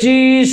25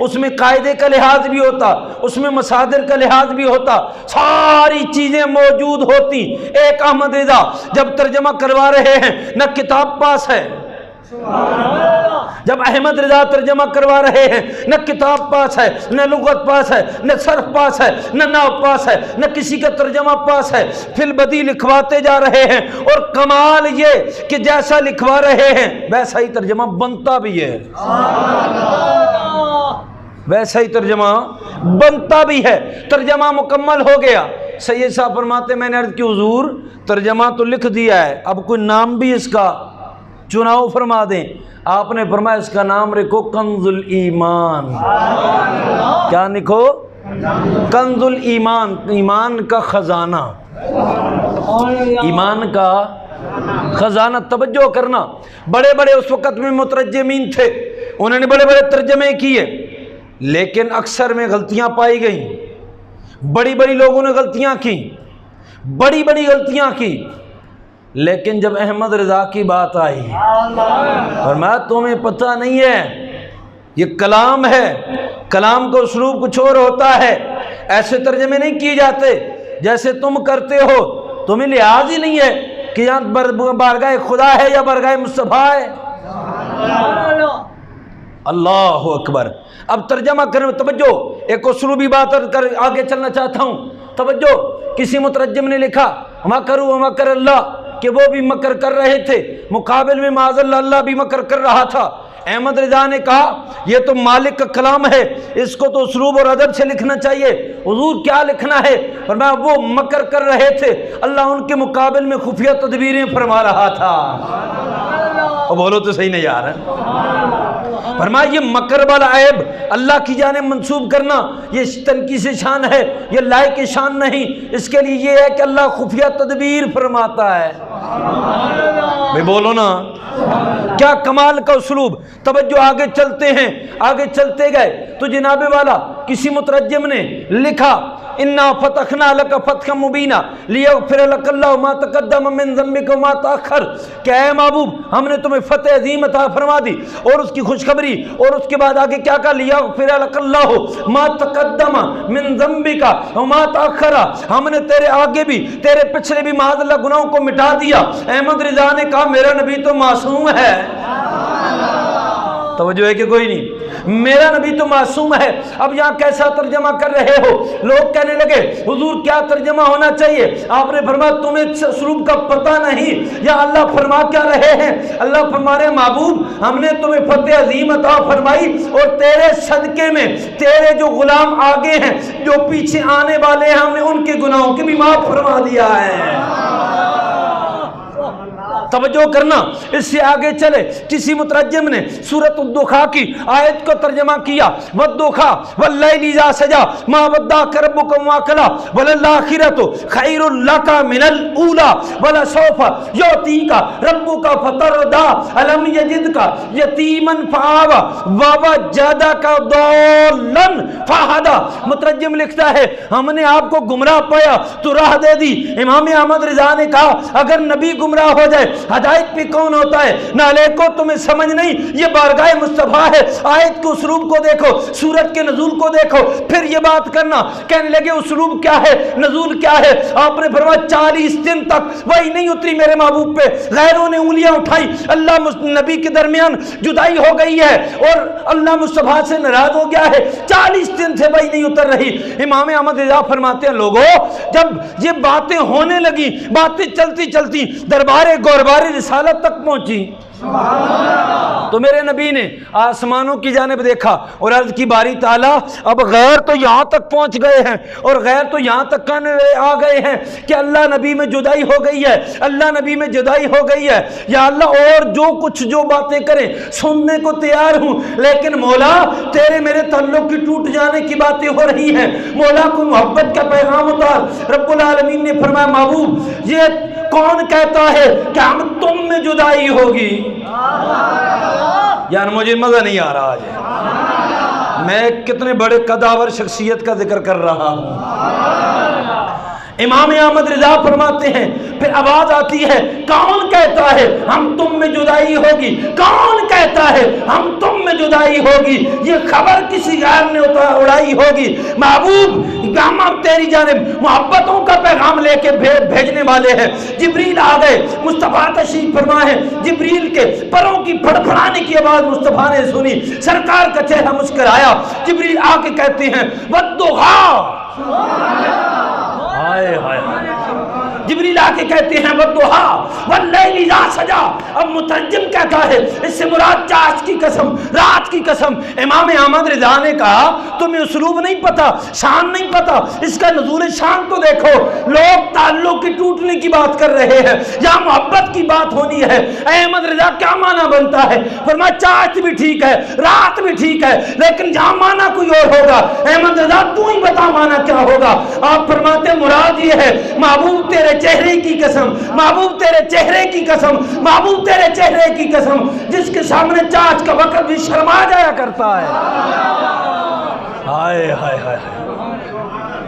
اس میں قاعدے کا لحاظ بھی ہوتا، اس میں مصادر کا لحاظ بھی ہوتا، ساری چیزیں موجود ہوتی۔ ایک احمد رضا جب ترجمہ کروا رہے ہیں نہ کتاب پاس ہے، جب احمد رضا ترجمہ کروا رہے ہیں نہ کتاب پاس ہے، نہ لغت پاس ہے، نہ صرف پاس ہے، نہ نحو پاس ہے، نہ کسی کا ترجمہ پاس ہے، فی البدیہہ لکھواتے جا رہے ہیں، اور کمال یہ کہ جیسا لکھوا رہے ہیں ویسا ہی ترجمہ بنتا بھی ہے، ویسا ہی ترجمہ بنتا بھی ہے۔ ترجمہ مکمل ہو گیا، سید صاحب فرماتے میں نے عرض کی حضور ترجمہ تو لکھ دیا ہے، اب کوئی نام بھی اس کا چناؤ فرما دیں۔ آپ نے فرمایا اس کا نام رکھو کنز الایمان۔ کیا لکھو؟ کنز الایمان، ایمان کا خزانہ، ایمان کا خزانہ۔ توجہ کرنا، بڑے بڑے اس وقت میں مترجمین تھے، انہوں نے بڑے بڑے ترجمے کیے، لیکن اکثر میں غلطیاں پائی گئیں، بڑی بڑی لوگوں نے غلطیاں کی، بڑی بڑی غلطیاں کی، لیکن جب احمد رضا کی بات آئی فرمایا تمہیں پتہ نہیں ہے یہ کلام ہے، کلام کا اسلوب کچھ اور ہوتا ہے، ایسے ترجمے نہیں کیے جاتے جیسے تم کرتے ہو، تمہیں لحاظ ہی نہیں ہے کہ یہاں بارگاہ خدا ہے یا بارگاہ مصطفیٰ ہے۔ اللہ اکبر۔ اب ترجمہ کرنے، توجہ، ایک اسلوبی بات کر آگے چلنا چاہتا ہوں، توجہ۔ کسی مترجم نے لکھا مکروا ومکر اللہ، کہ وہ بھی مکر کر رہے تھے، مقابل میں معاذ اللہ اللہ بھی مکر کر رہا تھا۔ احمد رضا نے کہا یہ تو مالک کا کلام ہے، اس کو تو اسلوب اور ادب سے لکھنا چاہیے، حضور کیا لکھنا ہے؟ فرمایا وہ مکر کر رہے تھے، اللہ ان کے مقابل میں خفیہ تدبیریں فرما رہا تھا۔ اور بولو تو صحیح نہیں یار، فرمایا یہ مکر والا عیب اللہ کی جانب منسوب کرنا یہ تنقیص شان ہے، یہ لائق شان نہیں، اس کے لیے یہ ہے کہ اللہ خفیہ تدبیر فرماتا ہے۔ بھئی بولو نا، کیا کمال کا اسلوب۔ توجہ، آگے چلتے ہیں، آگے چلتے گئے تو جناب والا کسی مترجم نے لکھا انا فتحنا لک فتحا مبینا لیغفر لک اللہ ما تقدم من ذنبک وما تاخر، کہ اے محبوب ہم نے تمہیں فتح عظیم عطا فرما دی، اور اس کی خوشخبری، اور اس کے بعد آگے کیا کہا لیغفر لک اللہ ما تقدم من ذنبک وما تاخر، ہم نے تیرے آگے بھی تیرے پچھلے بھی معاذ اللہ گناہوں کو مٹا دیا۔ احمد رضا نے کہا میرا نبی تو معصوم ہے، توجہ ہے کہ کوئی نہیں، میرا نبی تو معصوم ہے۔ اب یہاں کیسا ترجمہ کر رہے ہو؟ لوگ کہنے لگے حضور کیا ترجمہ ہونا چاہیے؟ آپ نے فرمایا تمہیں اسلوب کا پتہ نہیں، یا اللہ فرما کیا رہے ہیں؟ اللہ فرما رہے محبوب ہم نے تمہیں فتح عظیم عطا فرمائی، اور تیرے صدقے میں تیرے جو غلام آگے ہیں، جو پیچھے آنے والے ہیں، ہم نے ان کے گناہوں کے بھی معاف فرما دیا ہے۔ توجہ کرنا، اس سے آگے چلے کسی مترجم نے سورۃ الدخا کی آیت کو ترجمہ کیا والدخا واللیل اذا سجا ما ودعک ربک وما قلی وللآخرۃ خیر لک من الاولی ولسوف یعطیک ربک فترضی الم یجدک یتیما فآوی ووجدک ضالا فہدی۔ مترجم لکھتا ہے ہم نے آپ کو گمراہ پایا تو راہ دے دی۔ امام احمد رضا نے کہا اگر نبی گمراہ ہو جائے ہدایت پہ کون ہوتا ہے؟ نالے کو تمہیں سمجھ نہیں، یہ بارگاہ مصطفیٰ ہے۔ آیت کے اسلوب کو دیکھو، سورت کے نزول کو دیکھو، پھر یہ بات کرنا۔ کہنے لگے اسلوب کیا ہے، نزول کیا ہے؟ آپ نے فرمایا 40 دن تک وہی نہیں اتری میرے محبوب پہ، غیروں نے انگلیاں اٹھائی، اللہ نبی کے درمیان جدائی ہو گئی ہے اور اللہ مصطفیٰ سے ناراض ہو گیا ہے، 40 دن سے وہی نہیں اتر رہی۔ امام احمد رضا فرماتے ہیں لوگوں جب یہ باتیں ہونے لگی، باتیں چلتی چلتی دربار گوربار رسالت تک پہنچی تو میرے نبی نے آسمانوں کی جانب دیکھا اور عرض کی باری تعالیٰ اب غیر تو یہاں تک پہنچ گئے ہیں، اور غیر تو یہاں تک آ گئے ہیں کہ اللہ نبی میں جدائی ہو گئی ہے، اللہ نبی میں جدائی ہو گئی ہے، یا اللہ اور جو کچھ جو باتیں کریں سننے کو تیار ہوں، لیکن مولا تیرے میرے تعلق کی ٹوٹ جانے کی باتیں ہو رہی ہیں، مولا کو محبت کا پیغام اتار۔ رب العالمین نے فرمایا محبوب یہ کون کہتا ہے کہ ہم تم میں جدائی ہوگی؟ یار مجھے مزہ نہیں آ رہا آج، میں کتنے بڑے قداور شخصیت کا ذکر کر رہا ہوں۔ امام احمد رضا فرماتے ہیں پھر آواز آتی ہے کون کہتا ہے ہم تم میں جدائی ہوگی، کون کہتا ہے ہم تم میں جدائی ہوگی، یہ خبر کسی غیر نے اڑائی ہوگی۔ محبوب ہم تیری جانب محبتوں کا پیغام لے کے بھیجنے والے ہیں۔ جبریل آ گئے، مصطفیٰ تشریف فرما ہے، جبریل کے پروں کی پھڑپھڑانے کی آواز مصطفیٰ نے سنی، سرکار کا چہرہ مسکرایا۔ جبریل آ کے کہتے ہیں والضحیٰ، ہائے ہائے، جبریل آ کے کہتے ہیں والضحیٰ واللیل اذا سجا۔ اب مترجم کہتا ہے اس سے مراد چاش کی قسم، رات کی قسم۔ امام احمد رضا نے کہا تمہیں اسلوب نہیں پتا، شان نہیں پتا، اس کا نزول شان تو دیکھو۔ لوگ تعلق کی ٹوٹنے کی بات کر رہے ہیں یا محبت کی بات ہونی ہے۔ احمد رضا کیا معنی بنتا ہے؟ فرمایا چاش بھی ٹھیک ہے، رات بھی ٹھیک ہے، لیکن جہاں معنی کوئی اور ہوگا احمد رضا تو ہی بتا معنی کیا ہوگا۔ آپ فرماتے مراد یہ ہے محبوب تیرے چہرے کی قسم، محبوب تیرے چہرے کی قسم، محبوب تیرے چہرے کی قسم، جس کے سامنے چاچ کا وقت بھی شرما جایا کرتا ہے۔ ہائے ہائے ہائے،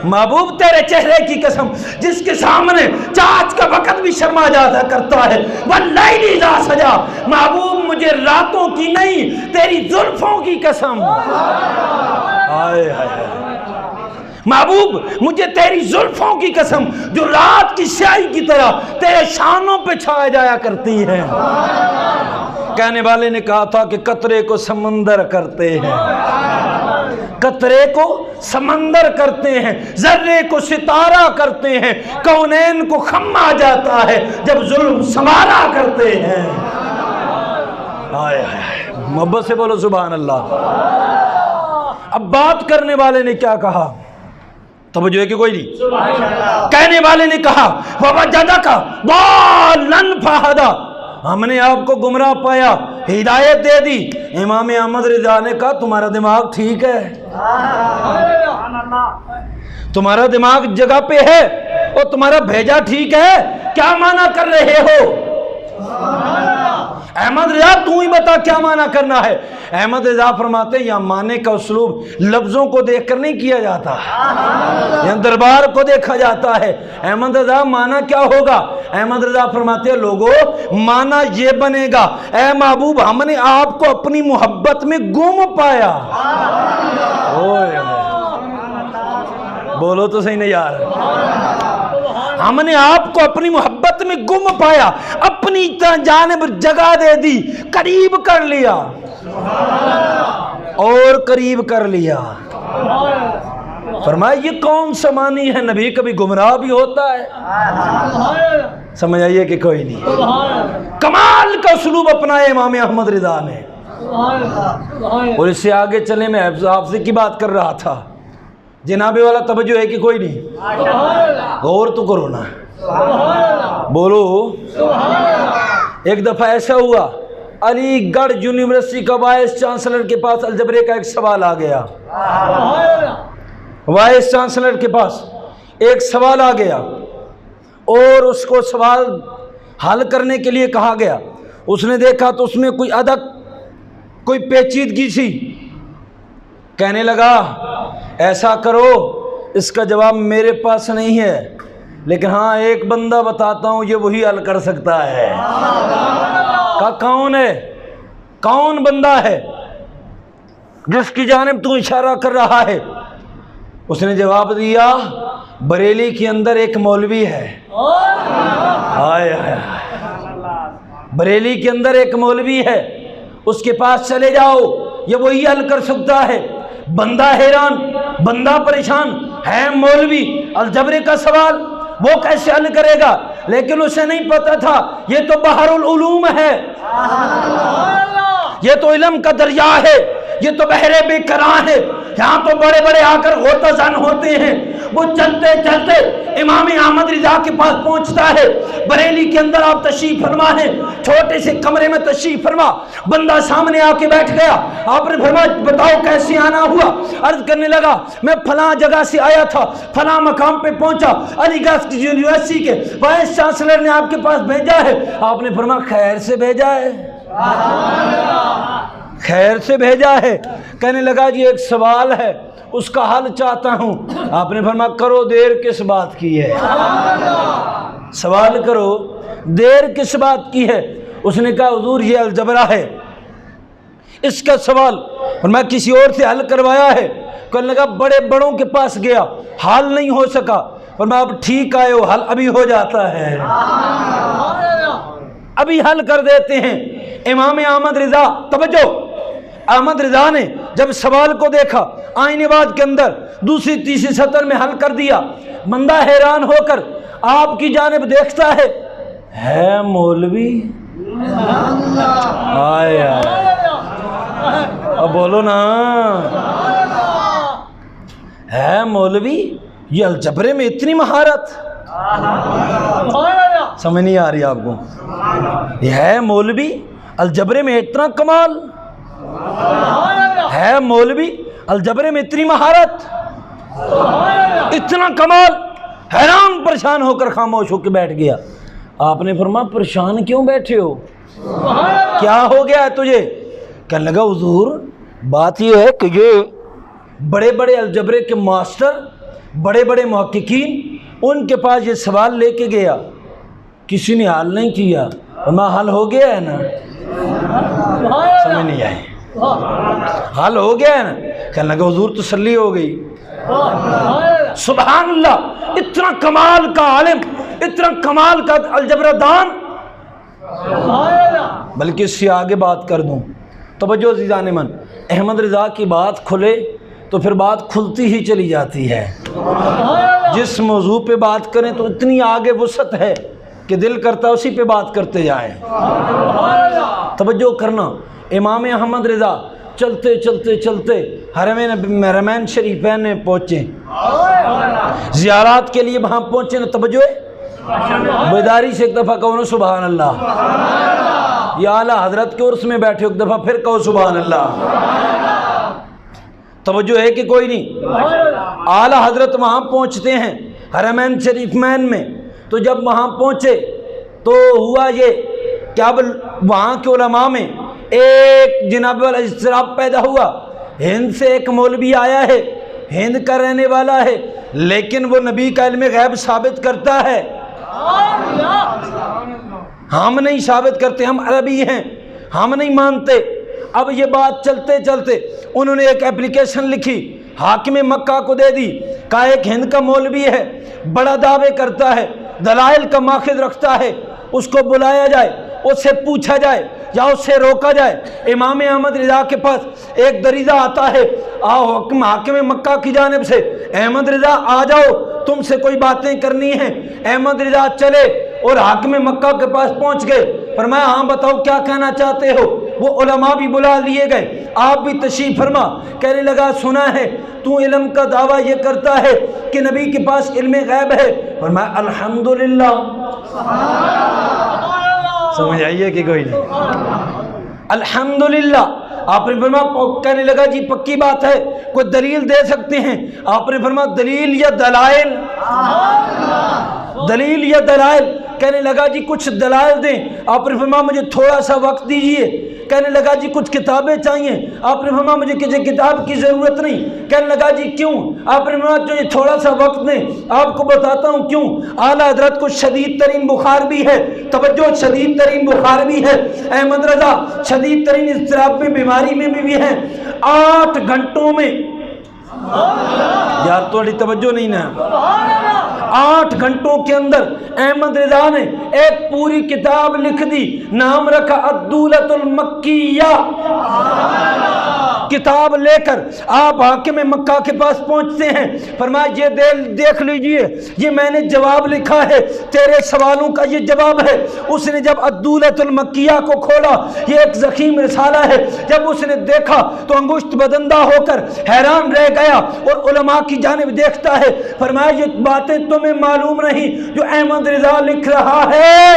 محبوب تیرے چہرے کی قسم، جس کے سامنے چاچ کا وقت بھی شرما جایا کرتا ہے۔ واللیل اذا سجا، محبوب مجھے راتوں کی نہیں تیری زلفوں کی قسم۔ ہائے ہائے، محبوب مجھے تیری زلفوں کی قسم جو رات کی سیاہی کی طرح تیرے شانوں پہ چھائے جایا کرتی ہیں۔ کہنے والے نے کہا تھا کہ قطرے کو سمندر کرتے ہیں، قطرے کو سمندر کرتے ہیں، ذرے کو ستارہ کرتے ہیں، کونین کو خم آ جاتا ہے جب ظلم سنوارا کرتے ہیں۔ محبت سے بولو سبحان اللہ۔ اب بات کرنے والے نے کیا کہا؟ توجہ ہے کہ کوئی نہیں؟ کہنے والے نے کہا وَوَجَدَكَ ضَالًّا فَهَدَىٰ، ہم نے آپ کو گمراہ پایا، ہدایت دے دی۔ امام احمد رضا نے کہا تمہارا دماغ ٹھیک ہے، تمہارا دماغ جگہ پہ ہے اور تمہارا بھیجا ٹھیک ہے، کیا معنی کر رہے ہو؟ احمد رضا تو ہی بتا کیا معنی کرنا ہے۔ احمد رضا فرماتے ہیں یہاں معنی کا اسلوب لفظوں کو دیکھ کر نہیں کیا جاتا، یہاں دربار کو دیکھا جاتا ہے۔ احمد رضا معنی کیا ہوگا؟ احمد رضا فرماتے ہیں لوگوں معنی یہ بنے گا اے محبوب ہم نے آپ کو اپنی محبت میں گم پایا۔ بولو تو صحیح نہیں یار، ہم نے آپ کو اپنی محبت میں گم پایا، اپنی جانب جگہ دے دی، قریب کر لیا اور قریب کر لیا۔ فرمایا یہ کون سا معنی ہے؟ نبی کبھی گمراہ بھی ہوتا ہے؟ سمجھ آئیے کہ کوئی نہیں۔ کمال کا اسلوب اپنایا امام احمد رضا نے۔ اور اس سے آگے چلے میں حافظ کی بات کر رہا تھا، جناب والا توجہ ہے کہ کوئی نہیں؟ غور تو کرو نا، بولو۔ ایک دفعہ ایسا ہوا علی گڑھ یونیورسٹی کا وائس چانسلر کے پاس الجبرے کا ایک سوال آ گیا۔ وائس چانسلر کے پاس ایک سوال آ گیا اور اس کو سوال حل کرنے کے لیے کہا گیا۔ اس نے دیکھا تو اس میں کوئی ادک، کوئی پیچیدگی سی، کہنے لگا ایسا کرو، اس کا جواب میرے پاس نہیں ہے، لیکن ہاں ایک بندہ بتاتا ہوں یہ وہی حل کر سکتا ہے۔ کہا کون ہے؟ کون بندہ ہے جس کی جانب تو اشارہ کر رہا ہے؟ اس نے جواب دیا بریلی کے اندر ایک مولوی ہے۔ بریلی کے اندر ایک مولوی ہے، اس کے پاس چلے جاؤ، یہ وہی حل کر سکتا ہے۔ بندہ حیران، بندہ پریشان ہے، مولوی الجبر کا سوال وہ کیسے حل کرے گا؟ لیکن اسے نہیں پتا تھا یہ تو بحر العلوم ہے، یہ تو علم کا دریا ہے، یہ تو بحر بے کراں ہے، یہاں تو بڑے بڑے آ کر غوطہ زن ہوتے ہیں۔ وہ چلتے چلتے امام احمد رضا کے پاس پہنچتا ہے۔ بریلی کے اندر آپ تشریف فرما ہیں، چھوٹے سے کمرے میں تشریف فرما، بندہ سامنے آ کے بیٹھ گیا۔ آپ نے فرمایا بتاؤ کیسے آنا ہوا؟ عرض کرنے لگا میں فلاں جگہ سے آیا تھا، فلاں مقام پہ پہنچا، علی گڑھ یونیورسٹی کے وائس چانسلر نے آپ کے پاس بھیجا ہے۔ آپ نے فرمایا خیر سے بھیجا ہے؟ خیر سے بھیجا ہے؟ کہنے لگا جی ایک سوال ہے، اس کا حل چاہتا ہوں۔ آپ نے فرمایا کرو دیر کس بات کی ہے، سوال کرو دیر کس بات کی ہے۔ اس نے کہا حضور یہ الجبرا ہے، اس کا سوال فرمایا کسی اور سے حل کروایا ہے؟ کہنے لگا بڑے بڑوں کے پاس گیا، حل نہیں ہو سکا۔ فرمایا اب ٹھیک آئے ہو، حل ابھی ہو جاتا ہے، ابھی حل کر دیتے ہیں۔ امام احمد رضا، توجہ، احمد رضا نے جب سوال کو دیکھا آئین بعد کے اندر دوسری تیسری سطر میں حل کر دیا، بندہ حیران ہو کر آپ کی جانب دیکھتا ہے مولوی، آئے اب بولو نا، ہے مولوی یہ الجبرے میں اتنی مہارت، سمجھ نہیں آ رہی آپ کو؟ یہ ہے مولوی الجبرے میں اتنا کمال، ہے مولوی الجبرے میں اتنی مہارت، اتنا کمال۔ حیران پریشان ہو کر خاموش ہو کے بیٹھ گیا۔ آپ نے فرمایا پریشان کیوں بیٹھے ہو، کیا ہو گیا ہے تجھے؟ کہنے لگا حضور بات یہ ہے کہ یہ بڑے بڑے الجبرے کے ماسٹر، بڑے بڑے محققین، ان کے پاس یہ سوال لے کے گیا، کسی نے حل نہیں کیا، فرمایا حل ہو گیا ہے نا، سمجھ نہیں آئی، حل ہو گیا ہے نا؟ کہنے لگا حضور تسلی ہو گئی۔ سبحان اللہ، اتنا کمال کا عالم، اتنا کمال کا الجبرہ دان۔ بلکہ اس سے آگے بات کر دوں، توجہ عزیزان من، احمد رضا کی بات کھلے تو پھر بات کھلتی ہی چلی جاتی ہے، جس موضوع پہ بات کریں تو اتنی آگے وسعت ہے کہ دل کرتا اسی پہ بات کرتے جائیں۔ توجہ کرنا، امام احمد رضا چلتے چلتے چلتے حرمین شریفین میں پہنچے، زیارات کے لیے وہاں پہنچے نا، توجہ بیداری سے ایک دفعہ کہو سبحان اللہ، یا اعلیٰ حضرت کے عرس میں بیٹھے ایک دفعہ پھر کہو سبحان اللہ، توجہ ہے کہ کوئی نہیں؟ اعلیٰ حضرت وہاں پہنچتے ہیں حرمین شریفین میں، تو جب وہاں پہنچے تو ہوا یہ کہ اب وہاں کے علماء میں ایک جناب والا اضطراب پیدا ہوا۔ ہند سے ایک مولوی آیا ہے، ہند کا رہنے والا ہے، لیکن وہ نبی کا علم غیب ثابت کرتا ہے، ہم نہیں ثابت کرتے، ہم عربی ہیں، ہم نہیں مانتے۔ اب یہ بات چلتے چلتے انہوں نے ایک اپلیکیشن لکھی، حاکم مکہ کو دے دی، کہا ایک ہند کا مولوی ہے، بڑا دعوے کرتا ہے، دلائل کا ماخذ رکھتا ہے، اس کو بلایا جائے، اس سے پوچھا جائے یا اس سے روکا جائے۔ امام احمد رضا کے پاس ایک دریدہ آتا ہے، حاکم مکہ کی جانب سے، احمد رضا آ جاؤ، تم سے کوئی باتیں کرنی ہیں۔ احمد رضا چلے اور حاکم مکہ کے پاس پہنچ گئے، فرمایا ہاں بتاؤ کیا کہنا چاہتے ہو؟ وہ علماء بھی بلا لیے گئے، آپ بھی تشریف فرما۔ کہنے لگا سنا ہے تو علم کا دعویٰ یہ کرتا ہے کہ نبی کے پاس علم غیب ہے۔ فرمایا الحمدللہ، سمجھ آئیے کہ کوئی نہیں؟ الحمدللہ۔ آپ نے فرمایا، کہنے لگا جی پکی بات ہے، کوئی دلیل دے سکتے ہیں؟ آپ نے فرمایا دلیل یا دلائل؟ دلیل یا دلائل؟ کہنے لگا جی کچھ دلائل دیں۔ آپ نے فرمایا مجھے تھوڑا سا وقت دیجئے۔ کہنے لگا جی کچھ کتابیں چاہیے۔ آپ نے فرمایا مجھے کسی کتاب کی ضرورت نہیں۔ کہنے لگا جی کیوں؟ آپ نے فرمایا جو یہ تھوڑا سا وقت دیں، آپ کو بتاتا ہوں کیوں۔ اعلیٰ حضرت کو شدید ترین بخار بھی ہے، توجہ، شدید ترین بخار بھی ہے۔ احمد رضا شدید ترین اضطراب میں، بیماری میں بھی ہیں۔ 8 گھنٹوں میں، یار تھوڑی توجہ نہیں نا، 8 گھنٹوں کے اندر احمد رضا نے ایک پوری کتاب لکھ دی، نام رکھا الدولۃ المکیہ۔ کتاب لے کر آپ حاکم مکہ کے پاس پہنچتے ہیں، فرمایا یہ دیکھ لیجئے، یہ میں نے جواب لکھا ہے، تیرے سوالوں کا یہ جواب ہے۔ اس نے جب الدولۃ المکیہ کو کھولا، یہ ایک ضخیم رسالہ ہے، جب اس نے دیکھا تو انگشت بدندہ ہو کر حیران رہ گیا اور علماء کی جانب دیکھتا ہے۔ فرمایا یہ باتیں تمہیں معلوم نہیں جو احمد رضا لکھ رہا ہے۔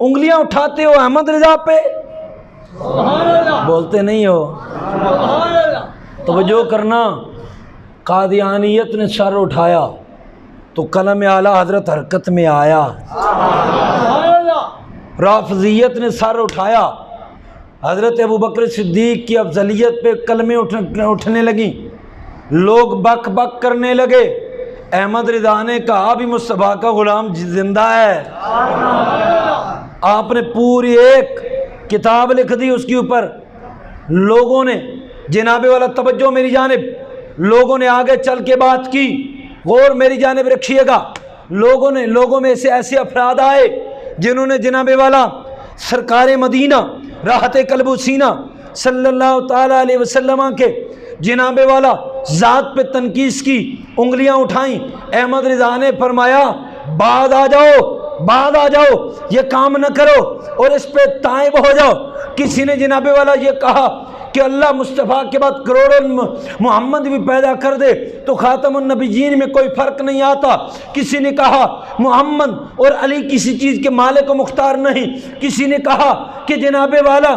انگلیاں اٹھاتے ہو احمد رضا پہ، بولتے نہیں ہو؟ توجہ کرنا، قادیانیت نے سر اٹھایا تو قلم اعلیٰ حضرت حرکت میں آیا، رافضیت نے سر اٹھایا، حضرت ابوبکر صدیق کی افضلیت پہ کلمیں اٹھنے لگیں، لوگ بک بک کرنے لگے۔ احمد رضا نے کہا بھی مصطفیٰ کا غلام زندہ ہے۔ آپ نے پوری ایک کتاب لکھ دی اس کے اوپر، لوگوں نے جناب والا توجہ میری جانب، لوگوں نے آگے چل کے بات کی، غور میری جانب رکھیے گا۔ لوگوں میں سے ایسے افراد آئے جنہوں نے جناب والا سرکار مدینہ راحت قلب و سینہ صلی اللہ تعالیٰ علیہ وسلم کے جناب والا ذات پہ تنقید کی، انگلیاں اٹھائیں۔ احمد رضا نے فرمایا بعد آ جاؤ، یہ کام نہ کرو اور اس پہ تائب ہو جاؤ۔ کسی نے جناب والا یہ کہا کہ اللہ مصطفیٰ کے بعد کروڑوں محمد بھی پیدا کر دے تو خاتم النبیین میں کوئی فرق نہیں آتا۔ کسی نے کہا محمد اور علی کسی چیز کے مالک و مختار نہیں۔ کسی نے کہا کہ جناب والا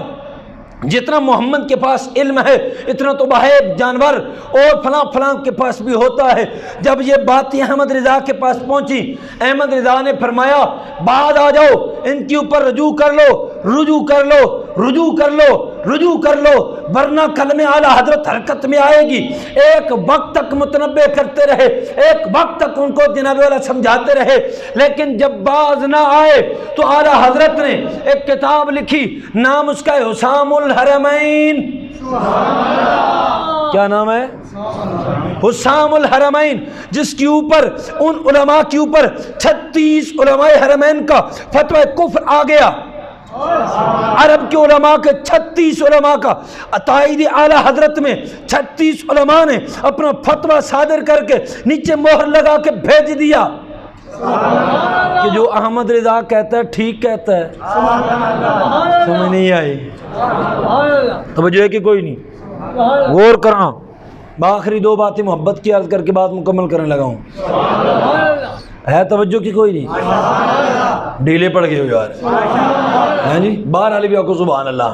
جتنا محمد کے پاس علم ہے اتنا تو بہائم جانور اور فلاں کے پاس بھی ہوتا ہے۔ جب یہ باتیں احمد رضا کے پاس پہنچی، احمد رضا نے فرمایا بعد آ جاؤ، ان کے اوپر رجوع کر لو ورنہ کلمہ اعلیٰ حضرت حرکت میں آئے گی۔ ایک وقت تک متنبہ کرتے رہے، ایک وقت تک ان کو جناب والا سمجھاتے رہے، لیکن جب باز نہ آئے تو اعلیٰ حضرت نے ایک کتاب لکھی، نام اس کا ہے حسام الحرمین۔ کیا نام ہے؟ حسام الحرمین، جس کے اوپر ان علماء کے اوپر 36 علماء حرمین کا فتوی کفر آ گیا۔ عرب کے علماء کے 36 علماء کا تائید اعلیٰ حضرت میں 36 علماء نے اپنا فتویٰ صادر کر کے نیچے مہر لگا کے بھیج دیا کہ جو احمد رضا کہتا ہے ٹھیک کہتا ہے۔ سمجھ نہیں آئی؟ توجہ ہے کہ کوئی نہیں؟ غور کرنا، آخری 2 باتیں محبت کی عرض کر کے بات مکمل کرنے لگا ہوں۔ ہے توجہ کی کوئی نہیں؟ ڈھیلے پڑ گئے ہو یار، ہیں جی؟ باہر علی بھی آپ کو سبحان اللہ۔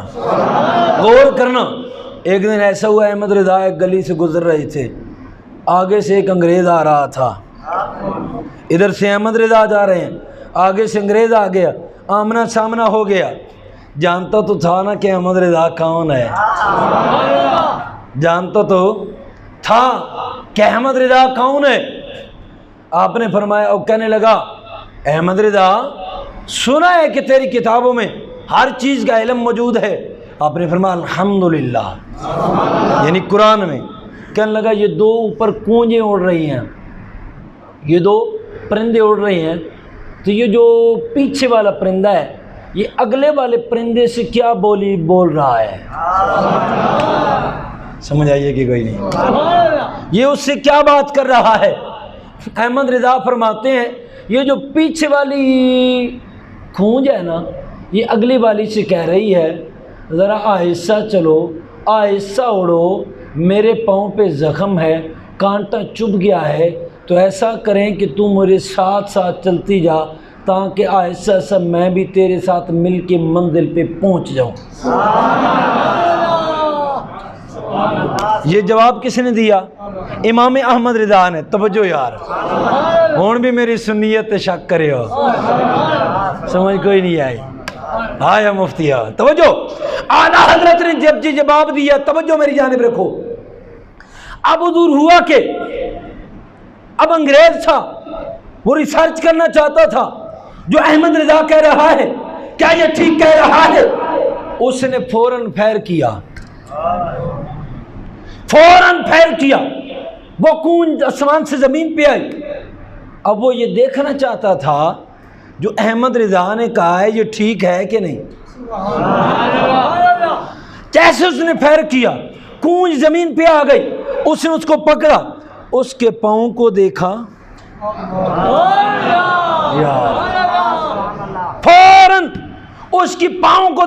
غور کرنا، ایک دن ایسا ہوا احمد رضا ایک گلی سے گزر رہے تھے، آگے سے ایک انگریز آ رہا تھا، ادھر سے احمد رضا جا رہے ہیں، آگے سے انگریز آ گیا، آمنا سامنا ہو گیا۔ جانتا تو تھا نا کہ احمد رضا کون ہے، جانتا تو تھا کہ احمد رضا کون ہے۔ آپ نے فرمایا اور کہنے لگا احمد رضا سنا ہے کہ تیری کتابوں میں ہر چیز کا علم موجود ہے۔ آپ نے فرمایا الحمدللہ، یعنی قرآن میں۔ کہنے لگا یہ 2 اوپر کونجیں اڑ رہی ہیں، یہ 2 پرندے اڑ رہے ہیں، تو یہ جو پیچھے والا پرندہ ہے یہ اگلے والے پرندے سے کیا بولی بول رہا ہے؟ سمجھ آئیے کہ کوئی نہیں؟ یہ اس سے کیا بات کر رہا ہے؟ احمد رضا فرماتے ہیں یہ جو پیچھے والی کھونج ہے نا یہ اگلی والی سے کہہ رہی ہے ذرا آہستہ چلو، آہستہ اڑو، میرے پاؤں پہ زخم ہے، کانٹا چبھ گیا ہے، تو ایسا کریں کہ تم میرے ساتھ ساتھ چلتی جا تاکہ آہستہ آہستہ میں بھی تیرے ساتھ مل کے منزل پہ پہنچ جاؤں۔ یہ جواب کس نے دیا؟ امام احمد رضا نے۔ توجہ یار، ہون بھی میری سنیت شک کرے ہو، سمجھ کوئی نہیں آئی؟ آیا مفتی آ توجہ، اعلیٰ حضرت نے جب جواب دیا، توجہ میری جانب رکھو۔ اب دور ہوا کہ اب انگریز تھا، وہ ریسرچ کرنا چاہتا تھا جو احمد رضا کہہ رہا ہے کیا یہ ٹھیک کہہ رہا ہے؟ اس نے فوراً فائر کیا، وہ کونج آسمان سے زمین پہ آئی۔ اب وہ یہ دیکھنا چاہتا تھا جو احمد رضا نے کہا ہے یہ ٹھیک ہے کہ نہیں۔ جیسے اس نے فائر کیا کونج زمین پہ آ گئی، اس نے اس کو پکڑا، اس کے پاؤں کو دیکھا، فوراً اس کی پاؤں کو